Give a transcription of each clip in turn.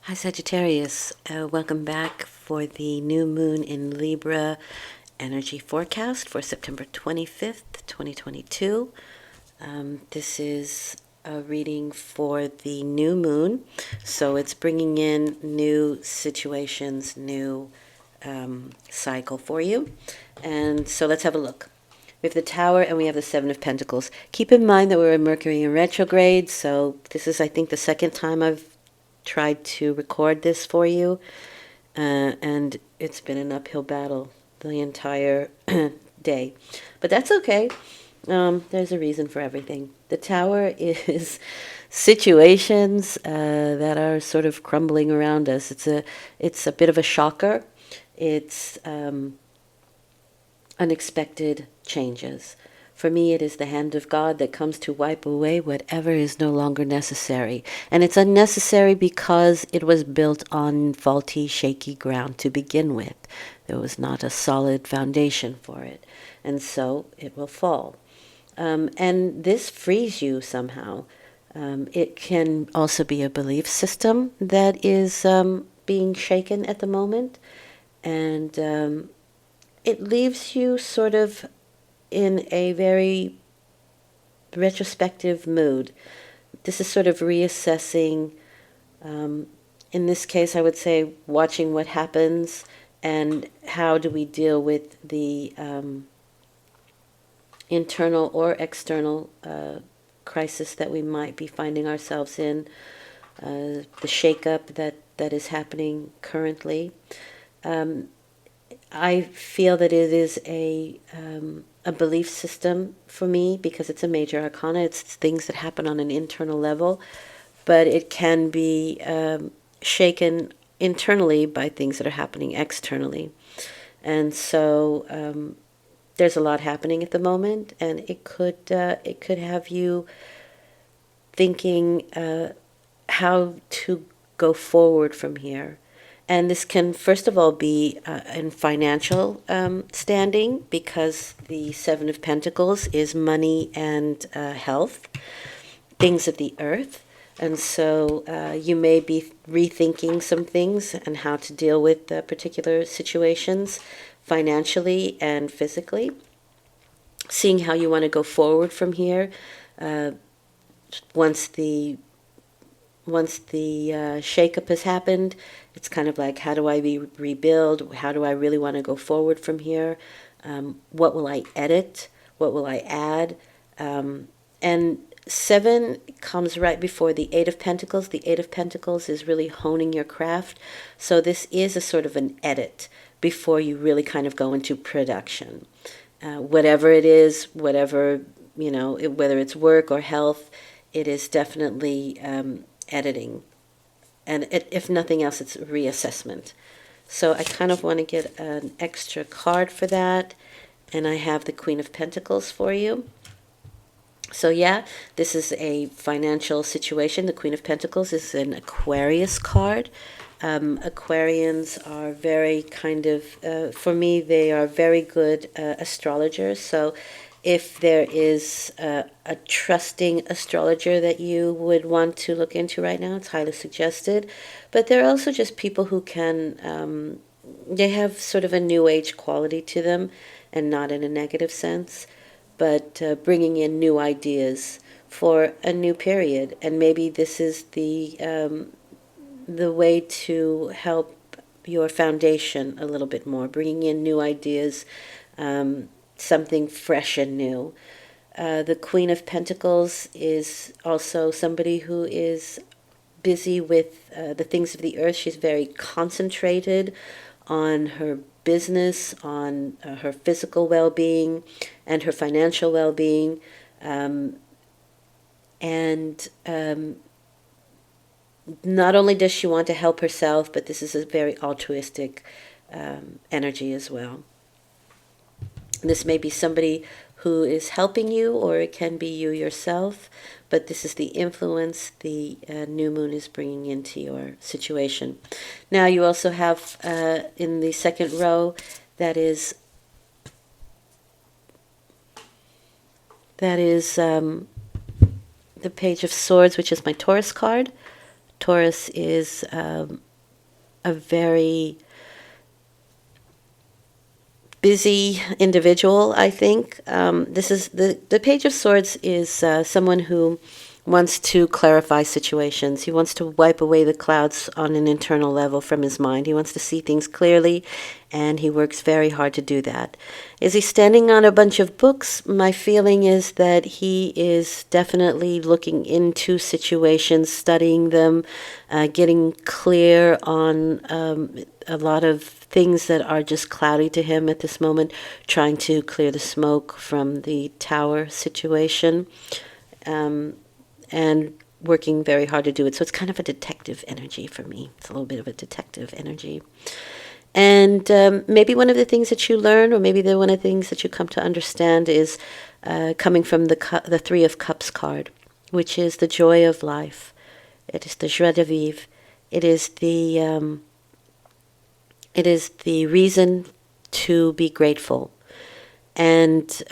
Hi Sagittarius, welcome back for the new moon in Libra energy forecast for September 25th, 2022. This is a reading for the new moon, so it's bringing in new situations, new cycle for you. And so let's have a look. We have the Tower and we have the Seven of Pentacles. Keep in mind that we're in Mercury in retrograde, so this is, I think, the second time I've tried to record this for you, and it's been an uphill battle the entire day. But that's okay. There's a reason for everything. The Tower is situations that are sort of crumbling around us. It's a bit of a shocker. It's unexpected changes. For me, it is the hand of God that comes to wipe away whatever is no longer necessary. And it's unnecessary because it was built on faulty, shaky ground to begin with. There was not a solid foundation for it. And so it will fall. And this frees you somehow. It can also be a belief system that is being shaken at the moment. And it leaves you sort of in a very retrospective mood. This is sort of reassessing, in this case, I would say watching what happens and how do we deal with the internal or external crisis that we might be finding ourselves in, the shakeup that is happening currently. I feel that it is a belief system for me because it's a major arcana. It's things that happen on an internal level, but it can be shaken internally by things that are happening externally. And so there's a lot happening at the moment, and it could have you thinking how to go forward from here. And this can, first of all, be in financial standing because the Seven of Pentacles is money and health, things of the earth. And so you may be rethinking some things and how to deal with particular situations financially and physically, seeing how you want to go forward from here once the shakeup has happened. It's kind of like, how do I rebuild? How do I really want to go forward from here? What will I edit? What will I add? And seven comes right before the Eight of Pentacles. The Eight of Pentacles is really honing your craft. So this is a sort of an edit before you really kind of go into production. Whatever it is, whatever, whether it's work or health, it is definitely editing. And if nothing else, it's reassessment. So I kind of want to get an extra card for that. And I have the Queen of Pentacles for you. So yeah, this is a financial situation. The Queen of Pentacles is an Aquarius card. Aquarians are very kind of, for me, they are very good astrologers. So if there is a trusting astrologer that you would want to look into right now, it's highly suggested. But they're also just people who can, they have sort of a new age quality to them, and not in a negative sense, but bringing in new ideas for a new period. And maybe this is the way to help your foundation a little bit more, bringing in new ideas, something fresh and new. The Queen of Pentacles is also somebody who is busy with the things of the earth. She's very concentrated on her business, on her physical well-being and her financial well-being. Not only does she want to help herself, but this is a very altruistic energy as well. This may be somebody who is helping you, or it can be you yourself, but this is the influence the new moon is bringing into your situation. Now you also have in the second row, that is the Page of Swords, which is my Taurus card. Taurus is a very busy individual, I think. This is the Page of Swords is someone who wants to clarify situations. He wants to wipe away the clouds on an internal level from his mind. He wants to see things clearly, and he works very hard to do that. Is he standing on a bunch of books? My feeling is that he is definitely looking into situations, studying them, getting clear on a lot of things that are just cloudy to him at this moment, trying to clear the smoke from the tower situation. And working very hard to do it. So it's kind of a detective energy for me. It's a little bit of a detective energy. And maybe one of the things that you learn, or maybe one of the things that you come to understand is coming from the Three of Cups card, which is the joy of life. It is the joie de vivre. It is the reason to be grateful. And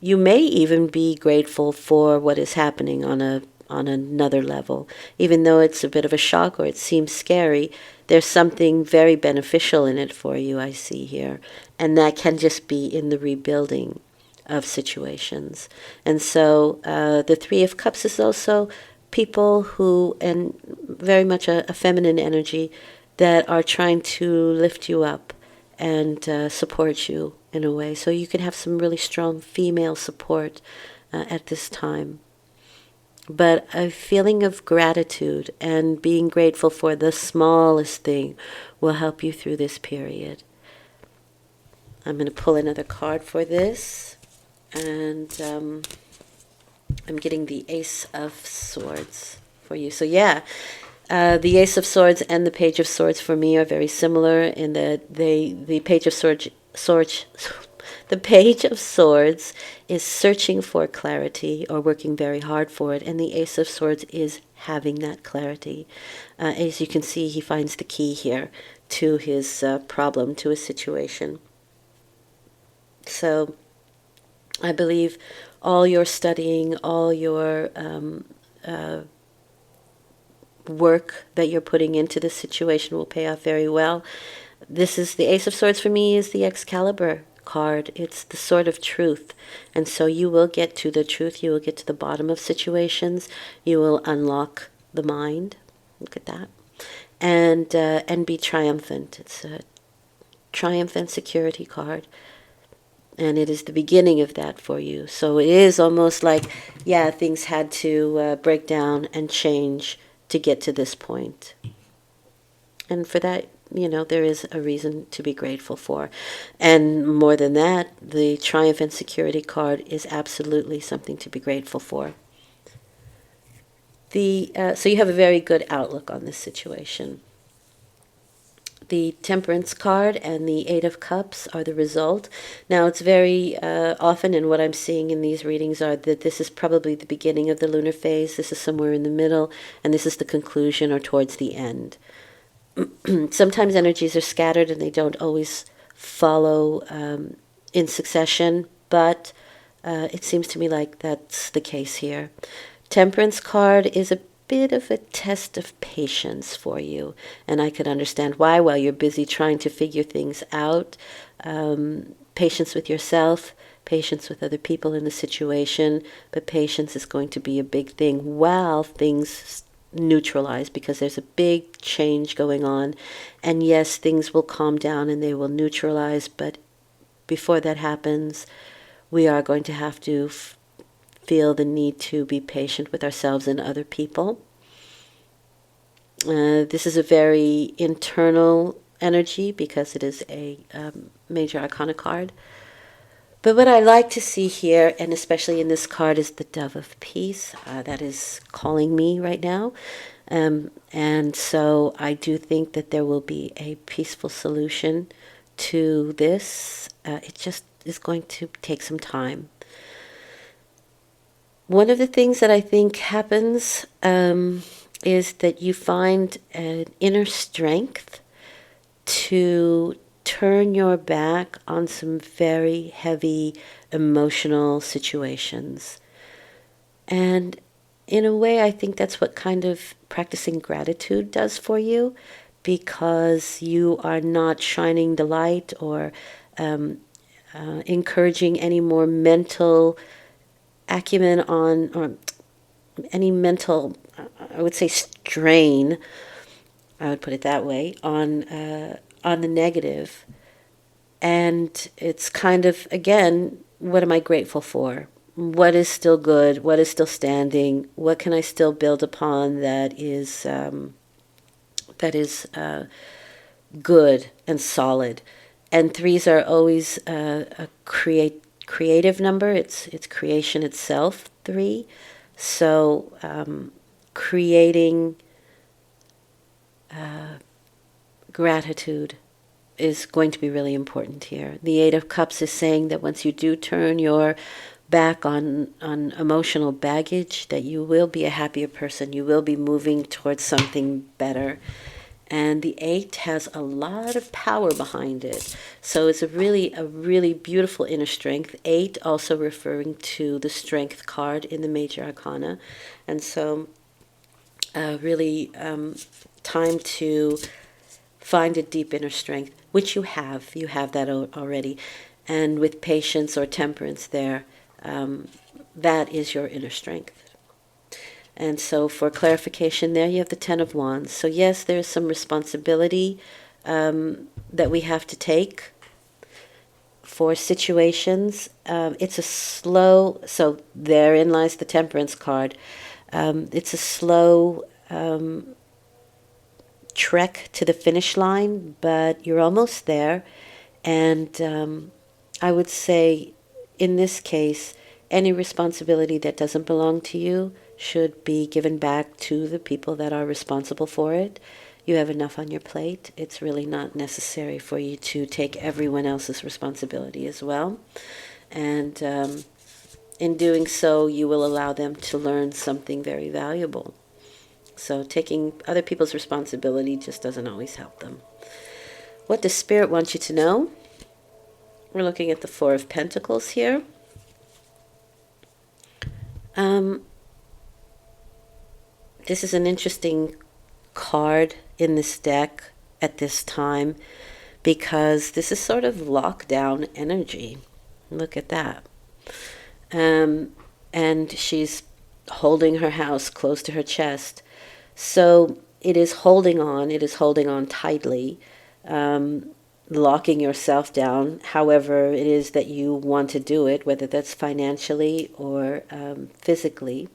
you may even be grateful for what is happening on another level. Even though it's a bit of a shock or it seems scary, there's something very beneficial in it for you, I see here. And that can just be in the rebuilding of situations. And so the Three of Cups is also people who, and very much a feminine energy, that are trying to lift you up and support you in a way. So you can have some really strong female support at this time. But a feeling of gratitude and being grateful for the smallest thing will help you through this period. I'm going to pull another card for this. And I'm getting the Ace of Swords for you. So yeah, the Ace of Swords and the Page of Swords for me are very similar in that the Page of Swords the Page of Swords is searching for clarity or working very hard for it, and the Ace of Swords is having that clarity. As you can see, he finds the key here to his problem, to his situation. So I believe all your studying, all your work that you're putting into this situation will pay off very well. This is the Ace of Swords for me is the Excalibur card. It's the sword of truth. And so you will get to the truth. You will get to the bottom of situations. You will unlock the mind. Look at that. And be triumphant. It's a triumphant security card. And it is the beginning of that for you. So it is almost like, yeah, things had to break down and change to get to this point. And for that, there is a reason to be grateful for. And more than that, the triumphant security card is absolutely something to be grateful for. So you have a very good outlook on this situation. The Temperance card and the Eight of Cups are the result. Now, it's very often, and what I'm seeing in these readings are that this is probably the beginning of the lunar phase, this is somewhere in the middle, and this is the conclusion or towards the end. Sometimes energies are scattered and they don't always follow in succession, but it seems to me like that's the case here. Temperance card is a bit of a test of patience for you, and I could understand why while you're busy trying to figure things out. Patience with yourself, patience with other people in the situation, but patience is going to be a big thing while things neutralize, because there's a big change going on. And yes, things will calm down and they will neutralize, but before that happens, we are going to have to feel the need to be patient with ourselves and other people. This is a very internal energy because it is a major arcana card. But what I like to see here, and especially in this card, is the Dove of Peace. That is calling me right now. And so I do think that there will be a peaceful solution to this. It just is going to take some time. One of the things that I think happens is that you find an inner strength to turn your back on some very heavy emotional situations. And in a way, I think that's what kind of practicing gratitude does for you, because you are not shining the light or encouraging any more mental acumen on, or any mental, I would say, strain, I would put it that way, on the negative. And it's kind of, again, what am I grateful for? What is still good? What is still standing? What can I still build upon that is good and solid? And threes are always a creative number. It's creation itself. 3, so creating gratitude is going to be really important here. The 8 of Cups is saying that once you do turn your back on emotional baggage, that you will be a happier person. You will be moving towards something better. And the 8 has a lot of power behind it. So it's a really beautiful inner strength. 8 also referring to the Strength card in the Major Arcana. And so really time to find a deep inner strength, which you have. You have that already. And with patience or temperance there, that is your inner strength. And so for clarification there, you have the 10 of Wands. So yes, there's some responsibility that we have to take for situations. It's a slow, so therein lies the Temperance card. It's a slow trek to the finish line, but you're almost there. And I would say, in this case, any responsibility that doesn't belong to you should be given back to the people that are responsible for it. You have enough on your plate. It's really not necessary for you to take everyone else's responsibility as well. And in doing so, you will allow them to learn something very valuable. So taking other people's responsibility just doesn't always help them. What does Spirit want you to know? We're looking at the 4 of Pentacles here. This is an interesting card in this deck at this time, because this is sort of lockdown energy. Look at that. And she's holding her house close to her chest. So it is holding on tightly, locking yourself down, however it is that you want to do it, whether that's financially or physically.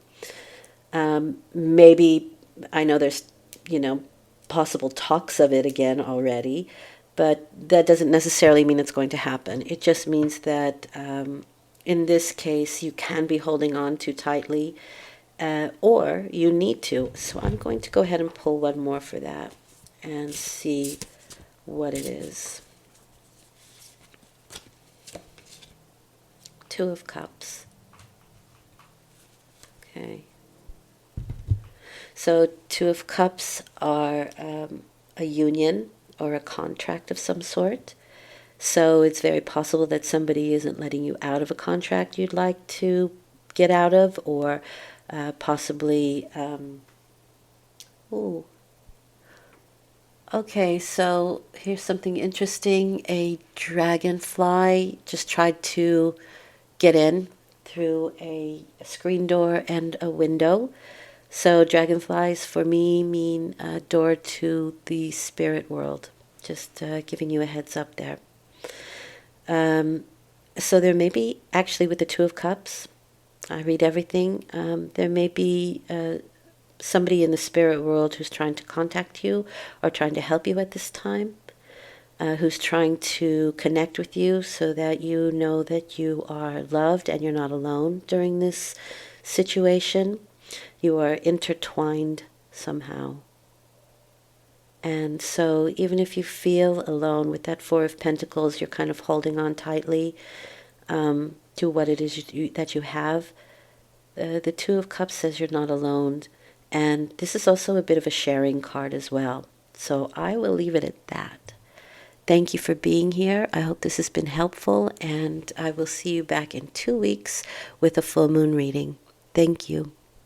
Maybe, I know there's, possible talks of it again already, but that doesn't necessarily mean it's going to happen. It just means that in this case, you can be holding on too tightly, or you need to. So I'm going to go ahead and pull one more for that and see what it is. 2 of Cups. Okay. So 2 of Cups are a union or a contract of some sort. So it's very possible that somebody isn't letting you out of a contract you'd like to get out of, or possibly... Okay, so here's something interesting. A dragonfly just tried to get in through a screen door and a window. So dragonflies for me mean a door to the spirit world. Just giving you a heads up there. So there may be, actually with the 2 of Cups, I read everything, there may be somebody in the spirit world who's trying to contact you or trying to help you at this time, who's trying to connect with you so that you know that you are loved and you're not alone during this situation. You are intertwined somehow. And so even if you feel alone with that 4 of Pentacles, you're kind of holding on tightly to what it is that you have. The 2 of Cups says you're not alone. And this is also a bit of a sharing card as well. So I will leave it at that. Thank you for being here. I hope this has been helpful, and I will see you back in 2 weeks with a full moon reading. Thank you.